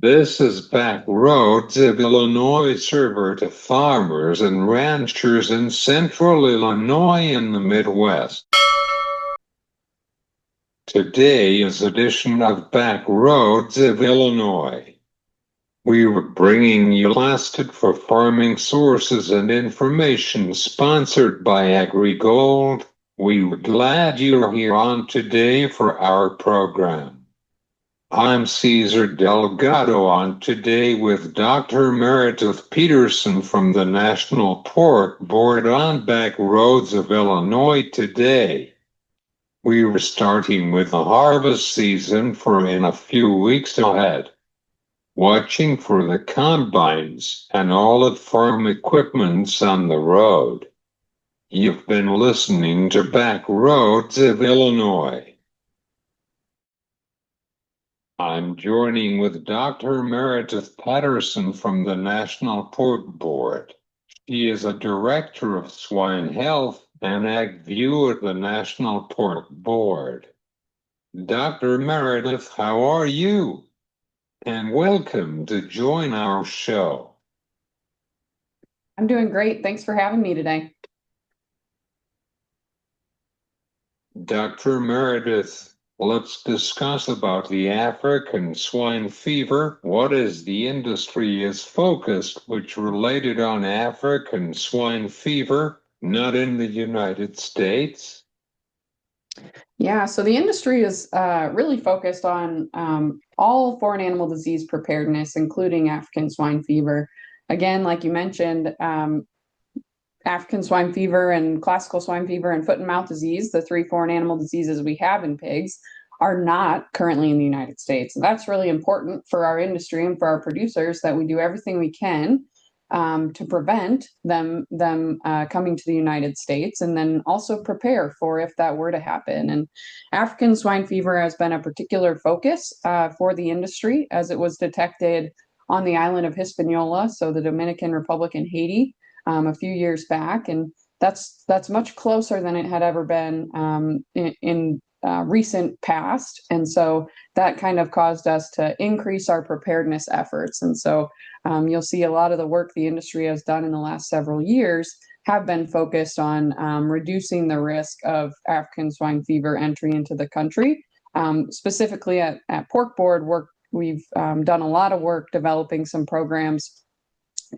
This is Back Roads of Illinois server to farmers and ranchers in central Illinois and the Midwest. Today's edition of Back Roads of Illinois. We were bringing you lasted for farming sources and information sponsored by AgriGold. We're glad you're here on today for our program. I'm Cesar Delgado on today with Dr. Meredith Petersen from the National Pork Board on Back Roads of Illinois today. We were starting with the harvest season for in a few weeks ahead, watching for the combines and all the farm equipments on the road. You've been listening to Back Roads of Illinois. I'm joining with Dr. Meredith Petersen from the National Pork Board. She is a director of swine health and ag view at the National Pork Board. Dr. Meredith, how are you? And welcome to join our show. I'm doing great. Thanks for having me today. Dr. Meredith, let's discuss about the African swine fever. What is the industry is focused, which related on African swine fever, not in the United States? Yeah, so the industry is really focused on all foreign animal disease preparedness, including African swine fever. Again, like you mentioned, African swine fever and classical swine fever and foot and mouth disease, the three foreign animal diseases we have in pigs, are not currently in the United States. And that's really important for our industry and for our producers that we do everything we can to prevent them coming to the United States, and then also prepare for if that were to happen. And African swine fever has been a particular focus for the industry as it was detected on the island of Hispaniola, so the Dominican Republic and Haiti, a few years back, and that's much closer than it had ever been in recent past. And so that kind of caused us to increase our preparedness efforts. And so you'll see a lot of the work the industry has done in the last several years have been focused on reducing the risk of African swine fever entry into the country. Specifically at Pork Board work, we've done a lot of work developing some programs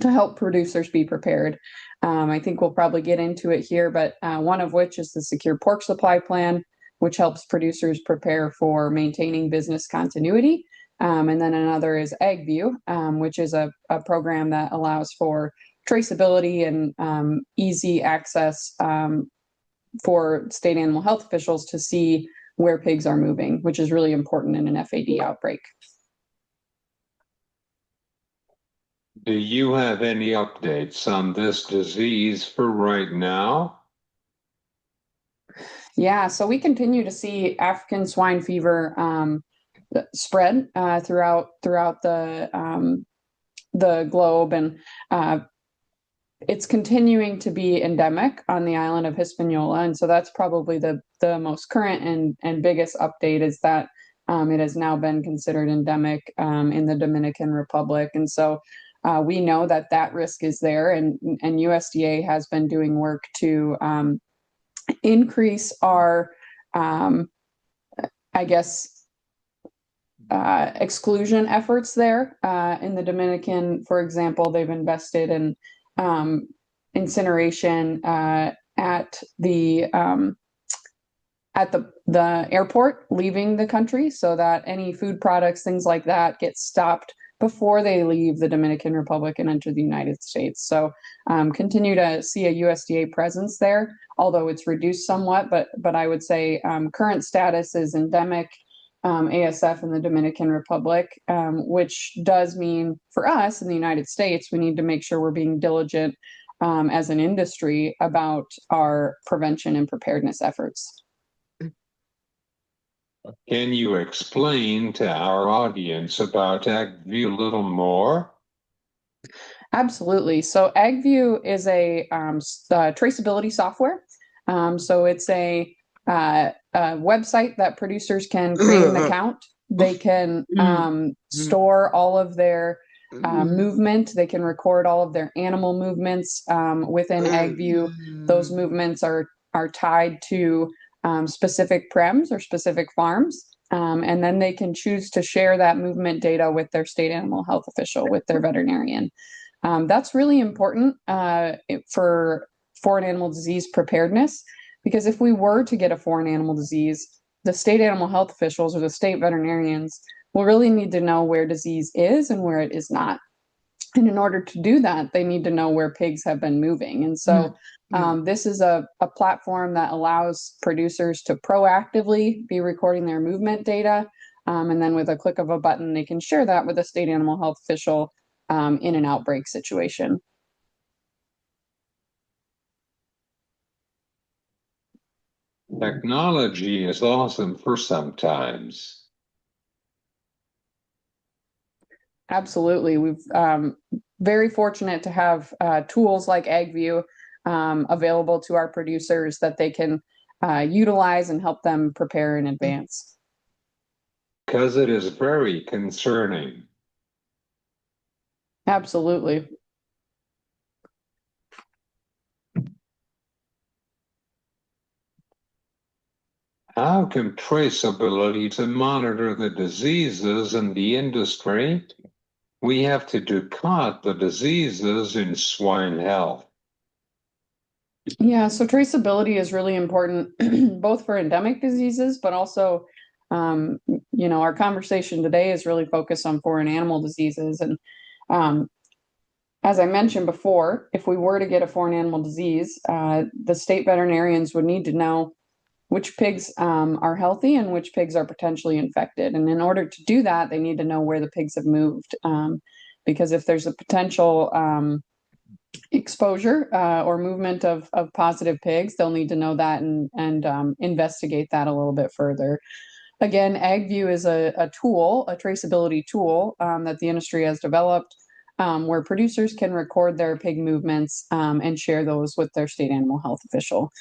to help producers be prepared. I think we'll probably get into it here, but one of which is the Secure Pork Supply Plan, which helps producers prepare for maintaining business continuity. And then another is AgView, which is a program that allows for traceability and easy access for state animal health officials to see where pigs are moving, which is really important in an FAD outbreak. Do you have any updates on this disease for right now? Yeah, so we continue to see African swine fever spread throughout the globe, and it's continuing to be endemic on the island of Hispaniola. And so that's probably the most current and biggest update is that it has now been considered endemic in the Dominican Republic. And so we know that risk is there, and USDA has been doing work to increase our, exclusion efforts there. In the Dominican, for example, they've invested in incineration at the airport leaving the country, so that any food products, things like that, get stopped before they leave the Dominican Republic and enter the United States. So continue to see a USDA presence there, although it's reduced somewhat, but I would say current status is endemic ASF in the Dominican Republic, which does mean for us in the United States, we need to make sure we're being diligent as an industry about our prevention and preparedness efforts. Can you explain to our audience about AgView a little more? Absolutely. So AgView is a traceability software. So it's a website that producers can create an account They can store all of their movement. They can record all of their animal movements within AgView. Those movements are tied to specific prems or specific farms. And then they can choose to share that movement data with their state animal health official, with their veterinarian. That's really important for foreign animal disease preparedness, because if we were to get a foreign animal disease, the state animal health officials or the state veterinarians will really need to know where disease is and where it is not. And in order to do that, they need to know where pigs have been moving. And so this is a platform that allows producers to proactively be recording their movement data. And then with a click of a button, they can share that with a state animal health official in an outbreak situation. Technology is awesome for sometimes. Absolutely. We've very fortunate to have tools like AgView available to our producers that they can utilize and help them prepare in advance. Because it is very concerning. Absolutely. How can traceability to monitor the diseases in the industry? We have to decode the diseases in swine health. Yeah, so traceability is really important, both for endemic diseases, but also, our conversation today is really focused on foreign animal diseases. And as I mentioned before, if we were to get a foreign animal disease, the state veterinarians would need to know which pigs are healthy and which pigs are potentially infected. And in order to do that, they need to know where the pigs have moved. Because if there's a potential exposure or movement of positive pigs, they'll need to know that and investigate that a little bit further. Again, AgView is a tool, a traceability tool that the industry has developed, where producers can record their pig movements and share those with their state animal health official.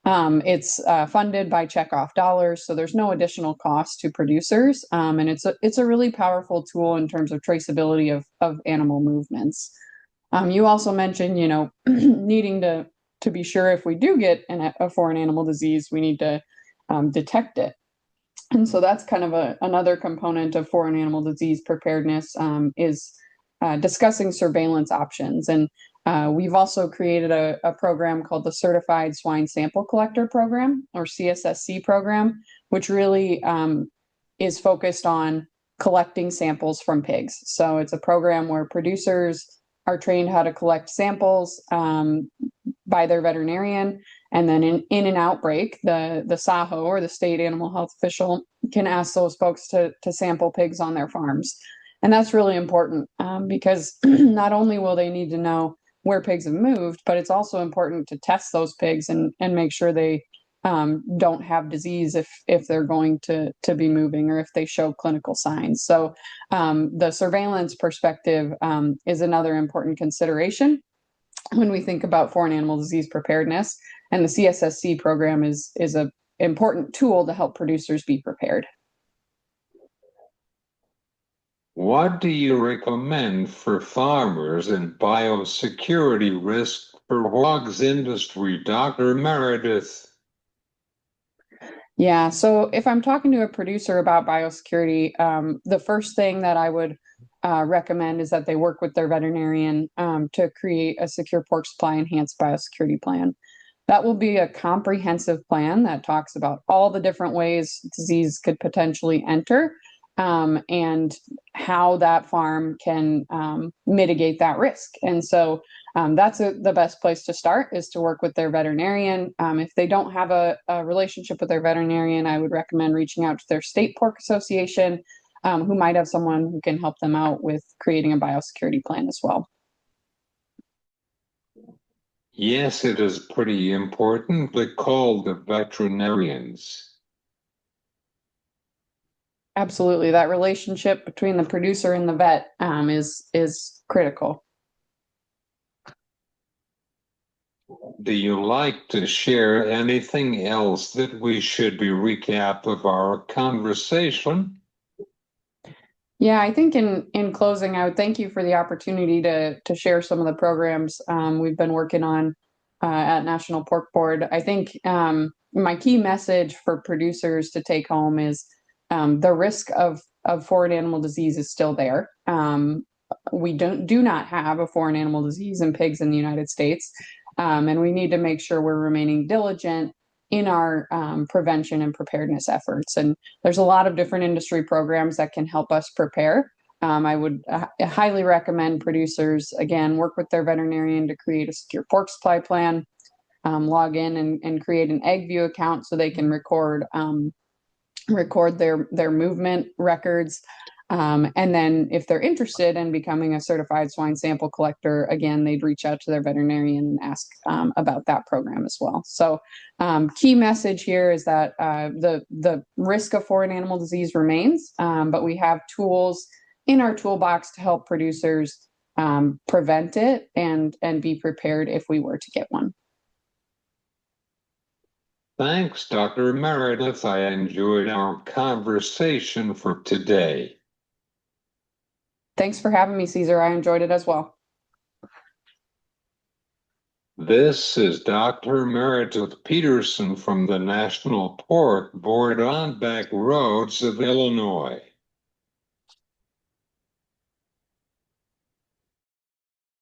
It's funded by checkoff dollars, so there's no additional cost to producers, and it's a really powerful tool in terms of traceability of animal movements. You also mentioned, needing to be sure if we do get a foreign animal disease, we need to detect it. And so that's kind of another component of foreign animal disease preparedness, is discussing surveillance options. And we've also created a program called the Certified Swine Sample Collector Program, or CSSC program, which really is focused on collecting samples from pigs. So it's a program where producers are trained how to collect samples by their veterinarian. And then in an outbreak, the SAHO, or the state animal health official, can ask those folks to sample pigs on their farms. And that's really important because not only will they need to know where pigs have moved, but it's also important to test those pigs and make sure they don't have disease if they're going to be moving, or if they show clinical signs. So the surveillance perspective is another important consideration when we think about foreign animal disease preparedness. And the CSSC program is an important tool to help producers be prepared. What do you recommend for farmers in biosecurity risk for hogs industry, Dr. Meredith? Yeah, so if I'm talking to a producer about biosecurity, the first thing that I would recommend is that they work with their veterinarian to create a secure pork supply enhanced biosecurity plan. That will be a comprehensive plan that talks about all the different ways disease could potentially enter, and how that farm can mitigate that risk. And so that's the best place to start, is to work with their veterinarian. If they don't have a relationship with their veterinarian, I would recommend reaching out to their state pork association, who might have someone who can help them out with creating a biosecurity plan as well. Yes, it is pretty important to call the veterinarians. Absolutely, that relationship between the producer and the vet is critical. Do you like to share anything else that we should be recap of our conversation? Yeah, I think in closing, I would thank you for the opportunity to share some of the programs we've been working on at National Pork Board. I think my key message for producers to take home is the risk of foreign animal disease is still there. We do not have a foreign animal disease in pigs in the United States, and we need to make sure we're remaining diligent in our prevention and preparedness efforts. And there's a lot of different industry programs that can help us prepare. I would highly recommend producers, again, work with their veterinarian to create a secure pork supply plan, log in and create an egg view account so they can record their movement records. And then if they're interested in becoming a certified swine sample collector, again, they'd reach out to their veterinarian and ask about that program as well. So key message here is that the risk of foreign animal disease remains, but we have tools in our toolbox to help producers prevent it and be prepared if we were to get one. Thanks, Dr. Meredith. I enjoyed our conversation for today. Thanks for having me, Caesar. I enjoyed it as well. This is Dr. Meredith Petersen from the National Pork Board on back roads of Illinois.